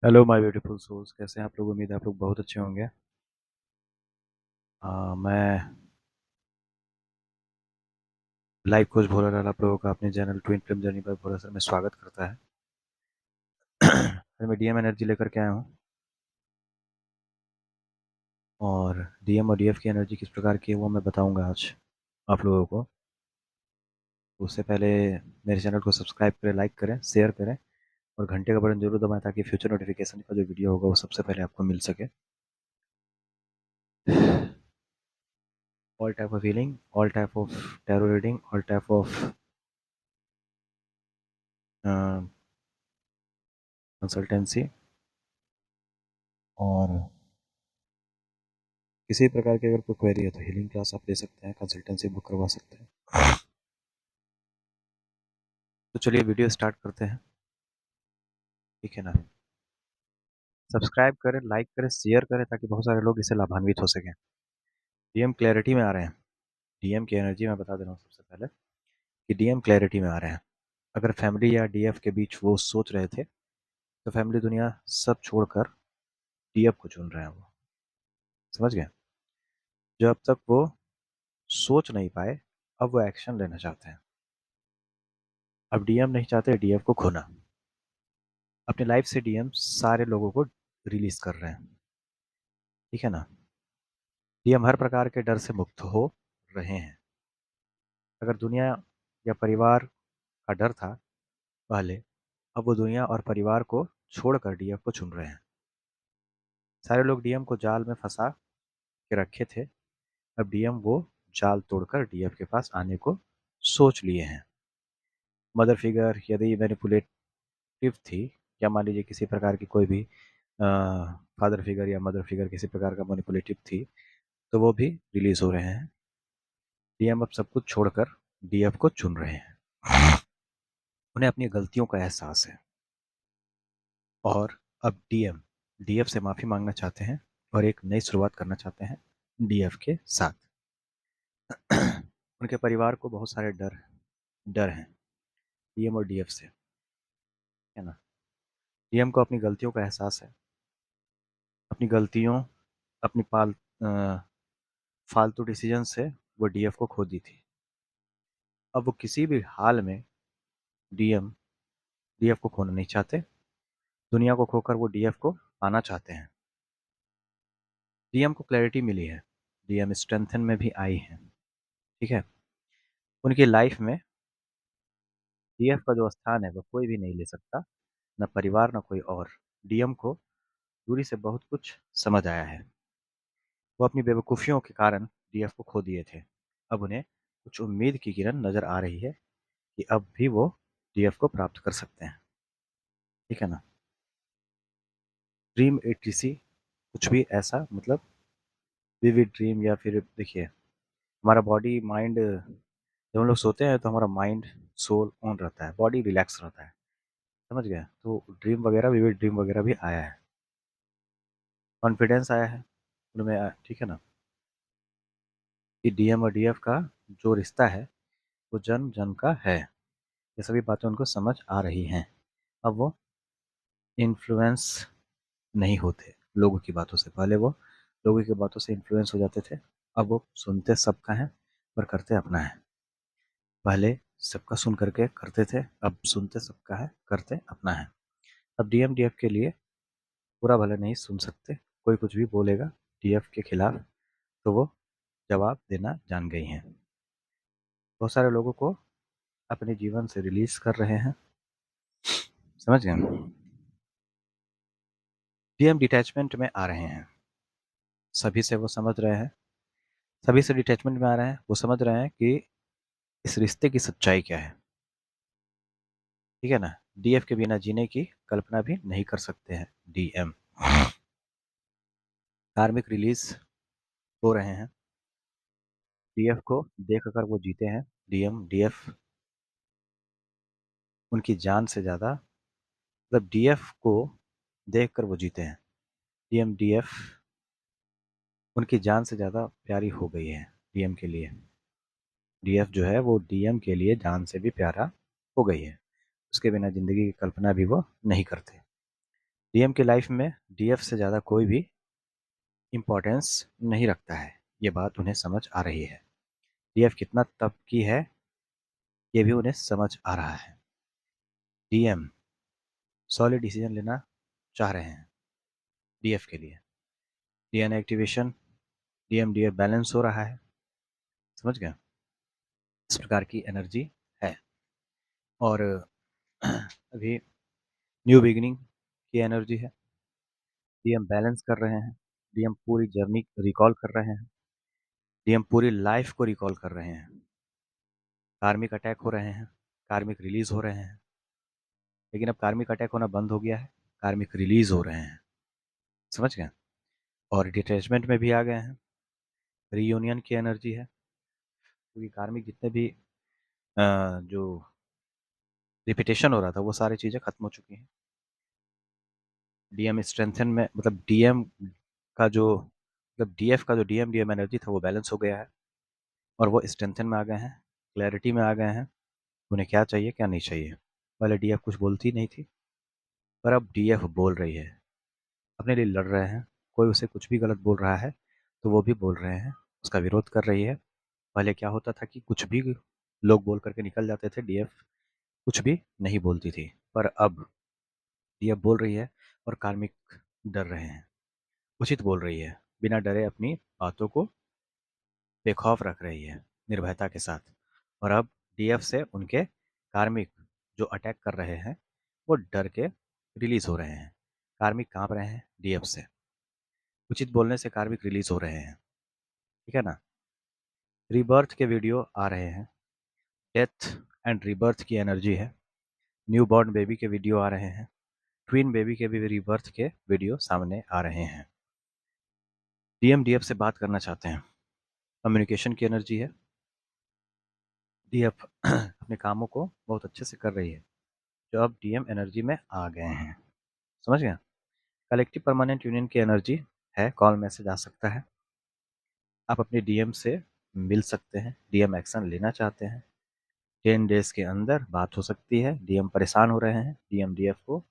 Hello my beautiful souls, कैसे हैं आप लोग। उम्मीद है आप लोग बहुत अच्छे होंगे। मैं लाइफ कोच भोला लाल आप लोगों का अपने चैनल ट्विन फिल्म जर्नी पर भोला सर में स्वागत करता है। मैं डीएम एनर्जी लेकर के आया हूँ और डीएम और डीएफ की एनर्जी किस प्रकार की है वो मैं बताऊंगा आज आप लोगों को। उससे पहले मेरे चैनल को सब्सक्राइब करें, लाइक करें, शेयर करें और घंटे का बटन जरूर दबाएं ताकि फ्यूचर नोटिफिकेशन का जो वीडियो होगा वो सबसे पहले आपको मिल सके। All type of healing, all type of tarot reading, all type of consultancy और किसी प्रकार की अगर कोई क्वेरी है तो हीलिंग क्लास आप ले सकते हैं, कंसल्टेंसी बुक करवा सकते हैं। तो चलिए वीडियो स्टार्ट करते हैं, ठीक है ना। सब्सक्राइब करें, लाइक करें, शेयर करें ताकि बहुत सारे लोग इससे लाभान्वित हो सकें। डीएम क्लैरिटी में आ रहे हैं। डीएम की एनर्जी मैं बता दे रहा हूँ सबसे पहले कि डीएम क्लैरिटी में आ रहे हैं। अगर फैमिली या डीएफ के बीच वो सोच रहे थे तो फैमिली दुनिया सब छोड़कर डीएफ को चुन रहे हैं वो। समझ गए। जब तक वो सोच नहीं पाए अब वो एक्शन लेना चाहते हैं। अब डीएम नहीं चाहते डीएफ को खोना। अपनी लाइफ से डीएम सारे लोगों को रिलीज कर रहे हैं, ठीक है ना। डीएम हर प्रकार के डर से मुक्त हो रहे हैं। अगर दुनिया या परिवार का डर था पहले, अब वो दुनिया और परिवार को छोड़कर डीएफ को चुन रहे हैं। सारे लोग डीएम को जाल में फंसा के रखे थे, अब डीएम वो जाल तोड़कर डीएफ के पास आने को सोच लिए हैं। मदर फिगर यदि मैनिपुलेटिव थी, या मान लीजिए किसी प्रकार की कोई भी फादर फिगर या मदर फिगर किसी प्रकार का मैनिपुलेटिव थी, तो वो भी रिलीज हो रहे हैं। डीएम अब सब कुछ छोड़कर डीएफ को चुन रहे हैं। उन्हें अपनी गलतियों का एहसास है और अब डीएम डीएफ से माफी मांगना चाहते हैं और एक नई शुरुआत करना चाहते हैं डीएफ के साथ। उनके परिवार को बहुत सारे डर डर हैं डीएम और डीएफ से, है ना। डीएम को अपनी गलतियों का एहसास है। अपनी गलतियों, अपनी फालतू डिसीजन से वो डीएफ को खो दी थी। अब वो किसी भी हाल में डीएम डीएफ को खोना नहीं चाहते। दुनिया को खोकर वो डीएफ को पाना चाहते हैं। डीएम को क्लैरिटी मिली है। डीएम स्ट्रेंथन में भी आई है, ठीक है। उनकी लाइफ में डीएफ का जो स्थान है वो कोई भी नहीं ले सकता, न परिवार न कोई और। डीएम को दूरी से बहुत कुछ समझ आया है। वो अपनी बेवकूफ़ियों के कारण डीएफ को खो दिए थे। अब उन्हें कुछ उम्मीद की किरण नजर आ रही है कि अब भी वो डीएफ को प्राप्त कर सकते हैं, ठीक है ना। ड्रीम एटीसी कुछ भी ऐसा, मतलब विविड ड्रीम, या फिर देखिए हमारा बॉडी माइंड, जब हम लोग सोते हैं तो हमारा माइंड सोल ऑन रहता है, बॉडी रिलैक्स रहता है। समझ गए। तो ड्रीम वगैरह, विविड ड्रीम वगैरह भी आया है। कॉन्फिडेंस आया है उनमें, ठीक है ना। कि डीएम और डीएफ का जो रिश्ता है वो जन्म जन्म का है। ये सभी बातें उनको समझ आ रही हैं। अब वो इन्फ्लुएंस नहीं होते लोगों की बातों से। पहले वो लोगों की बातों से इन्फ्लुएंस हो जाते थे, अब वो सुनते सबका है पर करते अपना है। पहले सबका सुन करके करते थे, अब सुनते सबका है करते अपना है। अब डीएम डीएफ के लिए बुरा भला नहीं सुन सकते। कोई कुछ भी बोलेगा डीएफ के खिलाफ तो वो जवाब देना जान गई हैं। बहुत सारे लोगों को अपने जीवन से रिलीज कर रहे हैं। समझ गए। डीएम डिटैचमेंट में आ रहे हैं। सभी से वो समझ रहे हैं, सभी से डिटैचमेंट में आ रहे हैं। वो समझ रहे हैं कि इस रिश्ते की सच्चाई क्या है, ठीक है ना। डीएफ के बिना जीने की कल्पना भी नहीं कर सकते हैं डीएम। कार्मिक रिलीज हो रहे हैं। डीएफ को देख कर वो जीते हैं। डीएम डीएफ उनकी जान से ज़्यादा, मतलब डीएफ को देख कर वो जीते हैं। डीएम डीएफ उनकी जान से ज़्यादा प्यारी हो गई है डीएम के लिए। डीएफ जो है वो डीएम के लिए जान से भी प्यारा हो गई है। उसके बिना ज़िंदगी की कल्पना भी वो नहीं करते। डीएम की लाइफ में डीएफ से ज़्यादा कोई भी इम्पोर्टेंस नहीं रखता है, ये बात उन्हें समझ आ रही है। डीएफ कितना तब की है ये भी उन्हें समझ आ रहा है। डीएम सॉलिड डिसीजन लेना चाह रहे हैं डीएफ के लिए। DN activation, DM DF balance हो रहा है, समझ गए? इस प्रकार की एनर्जी है। और अभी न्यू बिगिनिंग की एनर्जी है। डीएम बैलेंस कर रहे हैं, डीएम पूरी जर्नी रिकॉल कर रहे हैं, डीएम पूरी लाइफ को रिकॉल कर रहे हैं। कार्मिक अटैक हो रहे हैं, कार्मिक रिलीज हो रहे हैं, लेकिन अब कार्मिक अटैक होना बंद हो गया है, कार्मिक रिलीज हो रहे हैं, समझ गए? और डिटैचमेंट में भी आ गए हैं। रीयूनियन की एनर्जी है, क्योंकि कार्मिक जितने भी जो रिपीटेशन हो रहा था वो सारी चीज़ें खत्म हो चुकी हैं। डीएम स्ट्रेंथन में मतलब डीएम का जो मतलब डीएफ का जो डीएम डीएम एनर्जी था वो बैलेंस हो गया है, और वो स्ट्रेंथन में आ गए हैं, क्लैरिटी में आ गए हैं, उन्हें क्या चाहिए क्या नहीं चाहिए। पहले डीएफ कुछ बोलती नहीं थी, पर अब डीएफ बोल रही है, अपने लिए लड़ रहे हैं। कोई उसे कुछ भी गलत बोल रहा है तो वो भी बोल रहे हैं, उसका विरोध कर रही है। पहले क्या होता था कि कुछ भी लोग बोल करके निकल जाते थे, डीएफ कुछ भी नहीं बोलती थी, पर अब डीएफ बोल रही है और कार्मिक डर रहे हैं, उचित बोल रही है, बिना डरे अपनी बातों को बेखौफ रख रही है, निर्भयता के साथ। और अब डीएफ से उनके कार्मिक जो अटैक कर रहे हैं वो डर के रिलीज हो रहे हैं। कार्मिक कांप रहे हैं डीएफ से, उचित बोलने से कार्मिक रिलीज हो रहे हैं, ठीक है ना? रीबर्थ के वीडियो आ रहे हैं, डेथ एंड रीबर्थ की एनर्जी है। न्यू बॉर्न बेबी के वीडियो आ रहे हैं, ट्विन बेबी के भी रीबर्थ के वीडियो सामने आ रहे हैं। डीएम डीएफ से बात करना चाहते हैं, कम्युनिकेशन की एनर्जी है। डीएफ अपने कामों को बहुत अच्छे से कर रही है, जो अब डीएम एनर्जी में आ गए हैं, समझ गए? कलेक्टिव परमानेंट यूनियन की एनर्जी है, कॉल मैसेज आ सकता है, आप अपने डीएम से मिल सकते हैं, डीएम एक्शन लेना चाहते हैं, 10 डेज के अंदर बात हो सकती है। डीएम परेशान हो रहे हैं, डीएम डीएफ को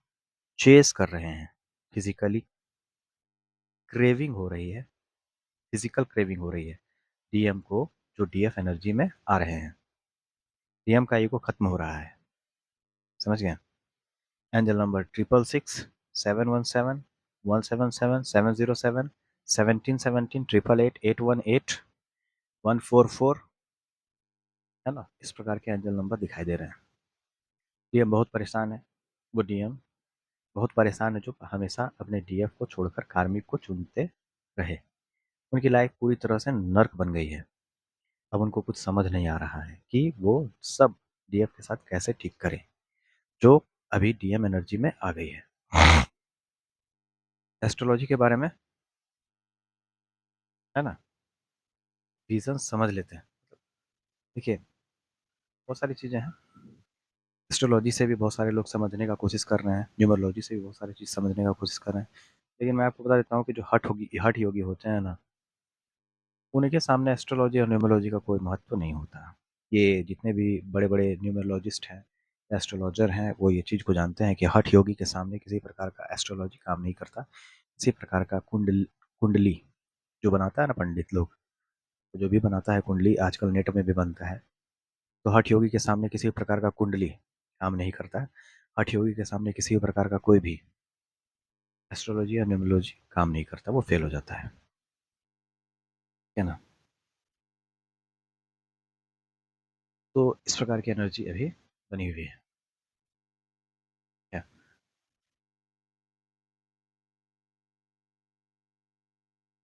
चेस कर रहे हैं, फिजिकली क्रेविंग हो रही है, फिजिकल क्रेविंग हो रही है डीएम को, जो डीएफ एनर्जी में आ रहे हैं। डीएम का ईगो खत्म हो रहा है, समझ गए? एंजल नंबर 666, 717, 177, 707, 1717, 888, 818, 144, है ना? इस प्रकार के एंजल नंबर दिखाई दे रहे हैं। डीएम बहुत परेशान है, वो डीएम बहुत परेशान है जो हमेशा अपने डीएफ को छोड़कर कार्मिक को चुनते रहे। उनकी लाइफ पूरी तरह से नर्क बन गई है। अब उनको कुछ समझ नहीं आ रहा है कि वो सब डीएफ के साथ कैसे ठीक करें, जो अभी डीएम एनर्जी में आ गई है। एस्ट्रोलॉजी के बारे में, है ना, रीजन समझ लेते हैं। देखिए, बहुत सारी चीज़ें हैं, एस्ट्रोलॉजी से भी बहुत सारे लोग समझने का कोशिश कर रहे हैं, न्यूमरोलॉजी से भी बहुत सारी चीज़ समझने का कोशिश कर रहे हैं, लेकिन मैं आपको बता देता हूँ कि जो हठ योगी होते हैं ना, उनके सामने एस्ट्रोलॉजी और न्यूमरोलॉजी का कोई महत्व नहीं होता। ये जितने भी बड़े बड़े न्यूमरोलॉजिस्ट हैं, एस्ट्रोलॉजर हैं, वो ये चीज़ को जानते हैं कि हठ योगी के सामने किसी प्रकार का एस्ट्रोलॉजी काम नहीं करता। किसी प्रकार का कुंडली जो बनाता है ना पंडित लोग, तो जो भी बनाता है कुंडली, आजकल नेट में भी बनता है, तो हठ योगी के सामने किसी प्रकार का कुंडली काम नहीं करता है। हठ योगी के सामने किसी भी प्रकार का कोई भी एस्ट्रोलॉजी या न्यूमरोलॉजी काम नहीं करता, वो फेल हो जाता है, है ना? तो इस प्रकार की एनर्जी अभी बनी हुई है, क्या?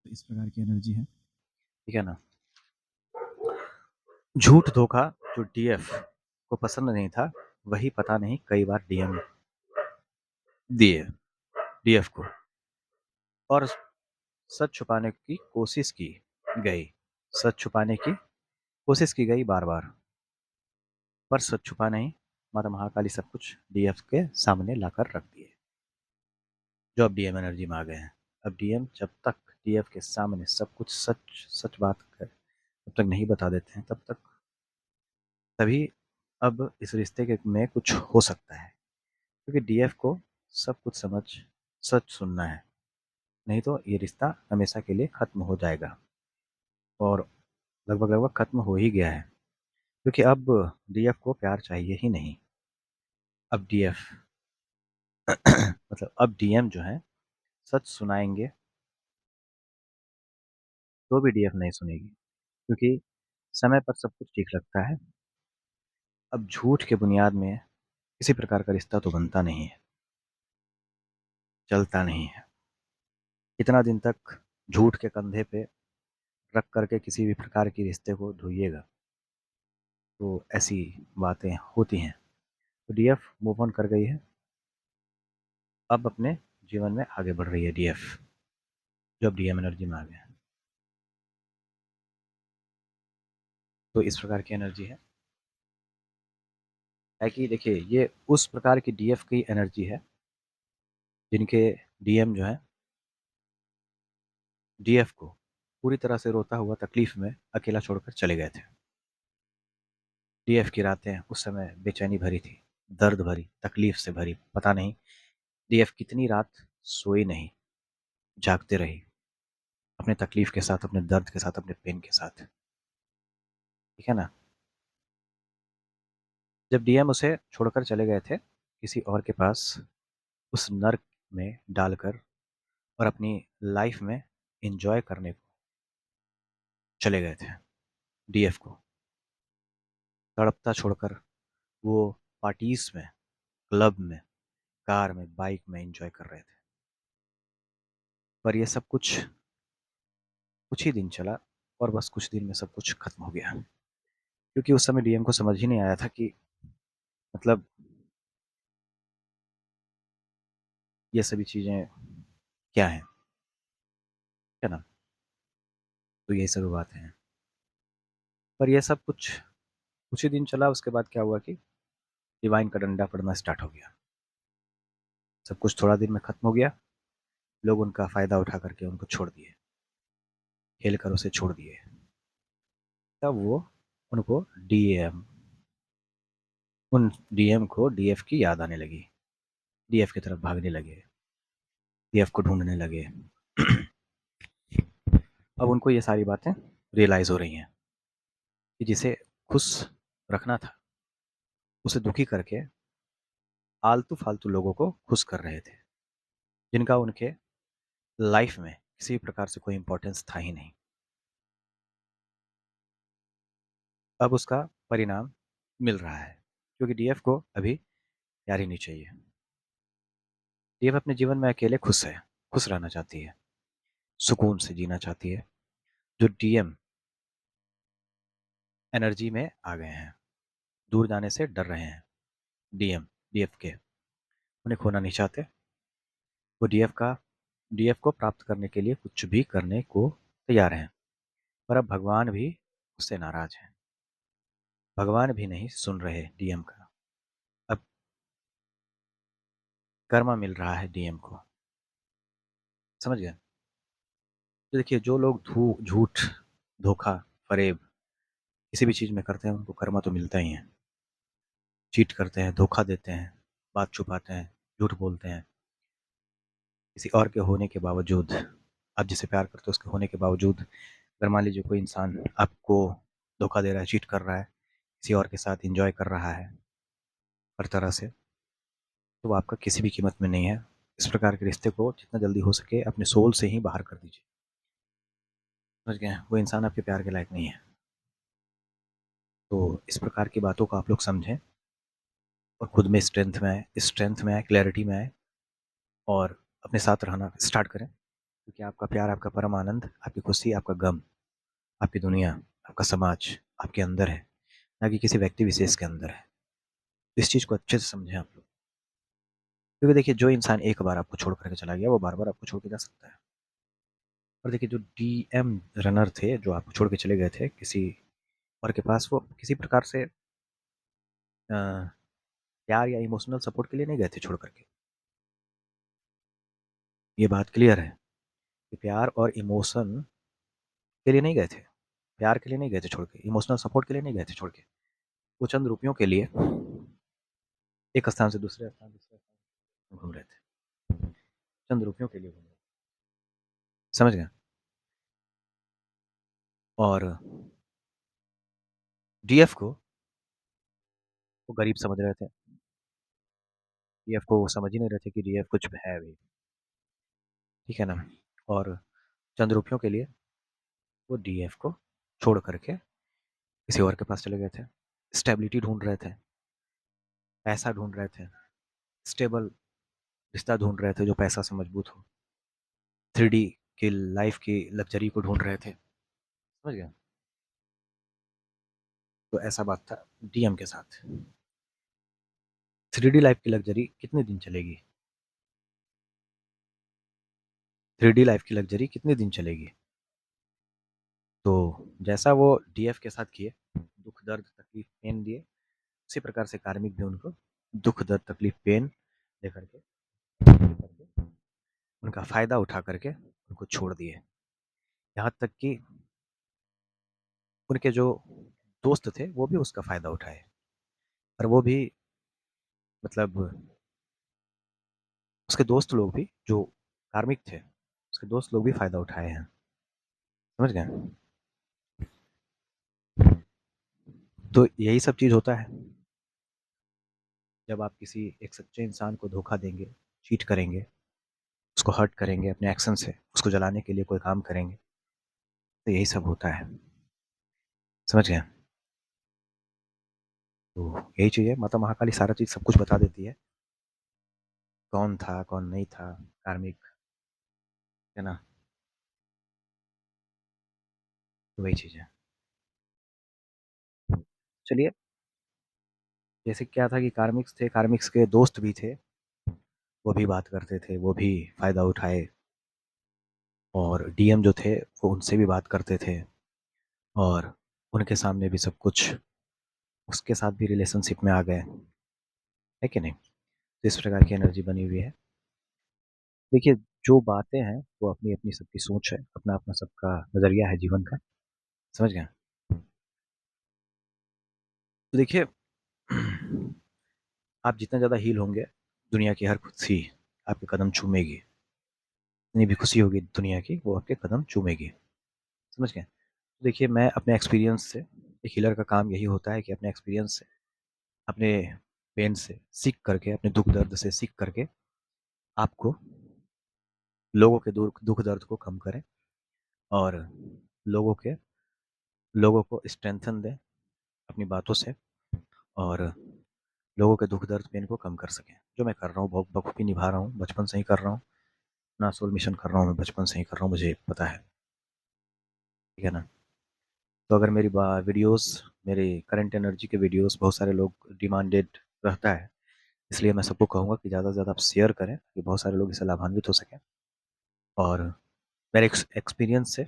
तो इस प्रकार की एनर्जी है, ठीक है ना? झूठ धोखा जो डीएफ को पसंद नहीं था, वही पता नहीं कई बार डीएम दिए डीएफ को, और सच छुपाने की कोशिश की गई, सच छुपाने की कोशिश की गई बार बार, पर सच छुपा नहीं, माता महाकाली सब कुछ डीएफ के सामने लाकर रख दिए, जो अब डीएम एनर्जी में आ गए हैं। अब डीएम जब तक डीएफ के सामने सब कुछ सच सच बात कर तब तक नहीं बता देते हैं, तब तक तभी अब इस रिश्ते के में कुछ हो सकता है, क्योंकि डीएफ को सब कुछ समझ सच सुनना है, नहीं तो ये रिश्ता हमेशा के लिए ख़त्म हो जाएगा और लगभग-लगभग ख़त्म हो ही गया है क्योंकि अब डीएफ को प्यार चाहिए ही नहीं। अब डीएफ मतलब अब डीएम जो हैं सच सुनाएँगे तो भी डीएफ नहीं सुनेगी क्योंकि समय पर सब कुछ ठीक लगता है। अब झूठ के बुनियाद में किसी प्रकार का रिश्ता तो बनता नहीं है, चलता नहीं है। कितना दिन तक झूठ के कंधे पे रख करके किसी भी प्रकार के रिश्ते को ढोइएगा, तो ऐसी बातें होती हैं। तो डीएफ मूव ऑन कर गई है, अब अपने जीवन में आगे बढ़ रही है डीएफ, जो अब डीएम एनर्जी में आ गया है। तो इस प्रकार की एनर्जी है कि देखिए ये उस प्रकार की डीएफ की एनर्जी है जिनके डीएम जो है डीएफ को पूरी तरह से रोता हुआ तकलीफ में अकेला छोड़कर चले गए थे। डीएफ की रातें उस समय बेचैनी भरी थी, दर्द भरी, तकलीफ से भरी। पता नहीं डीएफ कितनी रात सोई नहीं, जागते रही, अपने तकलीफ के साथ, अपने दर्द के साथ, अपने पेन के साथ। ठीक है ना? जब डीएम उसे छोड़कर चले गए थे किसी और के पास, उस नर्क में डालकर और अपनी लाइफ में एंजॉय करने को चले गए थे डीएफ को तड़पता छोड़कर। वो पार्टीज में, क्लब में, कार में, बाइक में एंजॉय कर रहे थे। पर ये सब कुछ ही दिन चला और बस कुछ दिन में सब कुछ खत्म हो गया क्योंकि उस समय डीएम को समझ ही नहीं आया था कि मतलब ये सभी चीज़ें क्या हैं, है ना? तो यही सब बातें हैं। पर ये सब कुछ ही दिन चला, उसके बाद क्या हुआ कि डिवाइन का डंडा पड़ना स्टार्ट हो गया। सब कुछ थोड़ा दिन में खत्म हो गया। लोग उनका फ़ायदा उठा करके उनको छोड़ दिए, खेल कर उसे छोड़ दिए। तब वो उनको डीएम उन डीएम को डीएफ की याद आने लगी, डीएफ की तरफ भागने लगे, डीएफ को ढूंढने लगे। अब उनको ये सारी बातें रियलाइज़ हो रही हैं कि जिसे खुश रखना था, उसे दुखी करके आलतू फालतू लोगों को खुश कर रहे थे, जिनका उनके लाइफ में किसी प्रकार से कोई इंपॉर्टेंस था ही नहीं। अब उसका परिणाम मिल रहा है क्योंकि डीएफ को अभी प्यार ही नहीं चाहिए। डीएफ अपने जीवन में अकेले खुश है, खुश रहना चाहती है, सुकून से जीना चाहती है। जो डीएम एनर्जी में आ गए हैं, दूर जाने से डर रहे हैं, डीएम डीएफ के उन्हें खोना नहीं चाहते। वो डीएफ को प्राप्त करने के लिए कुछ भी करने को तैयार हैं। पर अब भगवान भी उससे नाराज हैं, भगवान भी नहीं सुन रहे डीएम का। अब कर्मा मिल रहा है डीएम को, समझ गए? तो देखिए जो लोग झूठ, धोखा, फरेब किसी भी चीज़ में करते हैं उनको कर्मा तो मिलता ही है। चीट करते हैं, धोखा देते हैं, बात छुपाते हैं, झूठ बोलते हैं, किसी और के होने के बावजूद, आप जिसे प्यार करते हो उसके होने के बावजूद अगर मान लीजिए कोई इंसान आपको धोखा दे रहा है, चीट कर रहा है, किसी और के साथ एंजॉय कर रहा है हर तरह से, तो वो आपका किसी भी कीमत में नहीं है। इस प्रकार के रिश्ते को जितना जल्दी हो सके अपने सोल से ही बाहर कर दीजिए। समझ गए? वो इंसान आपके प्यार के लायक नहीं है। तो इस प्रकार की बातों को आप लोग समझें और खुद में स्ट्रेंथ में आए, क्लैरिटी में आए और अपने साथ रहना स्टार्ट करें क्योंकि आपका प्यार, आपका परम आनंद, आपकी खुशी, आपका गम, आपकी दुनिया, आपका समाज आपके अंदर है, ना कि किसी व्यक्ति विशेष के अंदर है। इस चीज़ को अच्छे से समझें आप लोग क्योंकि देखिए जो इंसान एक बार आपको छोड़ करके चला गया वो बार-बार आपको छोड़ के जा सकता है। और देखिए जो डीएम रनर थे, जो आपको छोड़ के चले गए थे किसी और के पास, वो किसी प्रकार से अ, प्यार या इमोशनल सपोर्ट के लिए नहीं गए थे छोड़ करके। ये बात क्लियर है कि प्यार और इमोशन के लिए नहीं गए थे। प्यार के लिए नहीं गए थे छोड़ के, इमोशनल सपोर्ट के लिए नहीं गए थे छोड़ के। वो चंद रुपयों के लिए एक स्थान से दूसरे स्थान घूम रहे थे। चंद रुपयों के लिए घूम रहे थे। समझ गए? और डीएफ को वो गरीब समझ रहे थे। डीएफ को वो समझ ही नहीं रहे थे कि डीएफ कुछ है भी। ठीक है ना? और चंद रुपयों के लिए वो डीएफ को छोड़ करके किसी और के पास चले गए थे। स्टेबिलिटी ढूंढ रहे थे, पैसा ढूंढ रहे थे, स्टेबल रिश्ता ढूंढ रहे थे जो पैसा से मजबूत हो, 3D की लाइफ की लग्जरी को ढूंढ रहे थे। समझ गए? तो ऐसा बात था डीएम के साथ। 3D लाइफ की लग्जरी कितने दिन चलेगी? 3D लाइफ की लग्जरी कितने दिन चलेगी? तो जैसा वो डीएफ के साथ किए, दुख दर्द तकलीफ पेन दिए, उसी प्रकार से कार्मिक भी उनको दुख दर्द तकलीफ पेन दे करके उनका फायदा उठा करके उनको छोड़ दिए। यहाँ तक कि उनके जो दोस्त थे वो भी उसका फायदा उठाए, और वो भी मतलब उसके दोस्त लोग भी जो कार्मिक थे, उसके दोस्त लोग भी फायदा उठाए हैं। समझ गए? तो यही सब चीज होता है जब आप किसी एक सच्चे इंसान को धोखा देंगे, चीट करेंगे, उसको हर्ट करेंगे अपने एक्शन से, उसको जलाने के लिए कोई काम करेंगे, तो यही सब होता है। समझ गए? तो यही चीज़ है, माता महाकाली सारा चीज़ सब कुछ बता देती है, कौन था कौन नहीं था कार्मिक, है ना? तो वही चीज़ है। चलिए, जैसे क्या था कि कार्मिक्स थे, कार्मिक्स के दोस्त भी थे, वो भी बात करते थे, वो भी फ़ायदा उठाए, और डीएम जो थे वो उनसे भी बात करते थे, और उनके सामने भी सब कुछ, उसके साथ भी रिलेशनशिप में आ गए, है कि नहीं? तो इस प्रकार की एनर्जी बनी हुई है। देखिए, जो बातें हैं वो अपनी अपनी सबकी सोच है, अपना अपना सबका नज़रिया है जीवन का। समझ गए? तो देखिए, आप जितना ज़्यादा हील होंगे, दुनिया की हर खुशी आपके कदम चूमेगी। जितनी भी खुशी होगी दुनिया की, वो आपके कदम चूमेगी। समझ गए? तो देखिए, मैं अपने एक्सपीरियंस से, एक हीलर का काम यही होता है कि अपने एक्सपीरियंस से, अपने पेन से सीख करके, अपने दुख दर्द से सीख करके आपको लोगों के दुख दर्द को कम करें, और लोगों के लोगों को स्ट्रेंथन दें अपनी बातों से, और लोगों के दुख दर्द पेन को कम कर सकें। जो मैं कर रहा हूँ बहुत बखूबी निभा रहा हूँ, बचपन से ही कर रहा हूँ, अपना सोल मिशन कर रहा हूँ, मैं बचपन से ही कर रहा हूँ, मुझे पता है। ठीक है ना? तो अगर मेरी वीडियोस, मेरे करंट एनर्जी के वीडियोस बहुत सारे लोग डिमांडेड रहता है, इसलिए मैं सबको कहूँगा कि ज़्यादा से ज़्यादा आप शेयर करें कि बहुत सारे लोग इससे लाभान्वित हो सकें, और मेरे एक्सपीरियंस से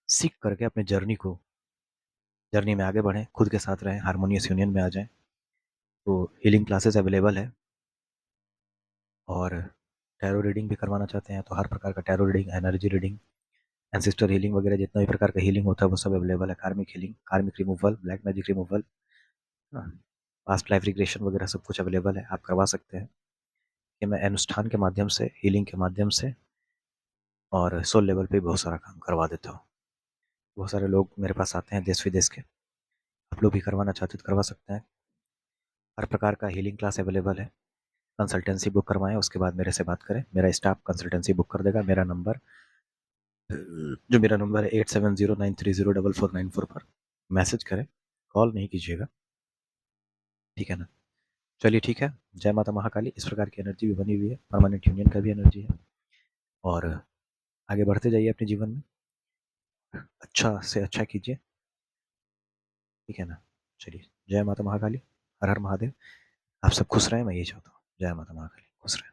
सीख करके अपने जर्नी में आगे बढ़ें, खुद के साथ रहें, हारमोनियस यूनियन में आ जाएं। तो हीलिंग क्लासेस अवेलेबल है, और टैरो रीडिंग भी करवाना चाहते हैं तो हर प्रकार का tarot reading, energy reading, ancestor healing वगैरह जितना भी प्रकार का हीलिंग होता है वो सब अवेलेबल है। कार्मिक हीलिंग, कार्मिक removal, black magic removal, past life regression वगैरह सब कुछ अवेलेबल है, आप करवा सकते हैं। कि मैं अनुष्ठान के माध्यम से, हीलिंग के माध्यम से, और सोल लेवल पे बहुत सारा काम करवा देता हूँ। बहुत सारे लोग मेरे पास आते हैं देश विदेश के, आप लोग भी करवाना चाहते हो तो करवा सकते हैं। हर प्रकार का हीलिंग क्लास अवेलेबल है। कंसल्टेंसी बुक करवाएं, उसके बाद मेरे से बात करें, मेरा स्टाफ कंसल्टेंसी बुक कर देगा। मेरा नंबर है 8709304494 पर मैसेज करें, कॉल नहीं कीजिएगा। ठीक है ना? चलिए, ठीक है। जय माता महाकाली। इस प्रकार की एनर्जी भी बनी हुई है, परमानेंट यूनियन का भी एनर्जी है, और आगे बढ़ते जाइए अपने जीवन में, अच्छा से अच्छा कीजिए। ठीक है ना? चलिए, जय माता महाकाली, हर हर महादेव। आप सब खुश रहें, मैं यही चाहता हूँ। जय माता महाकाली, खुश रहें।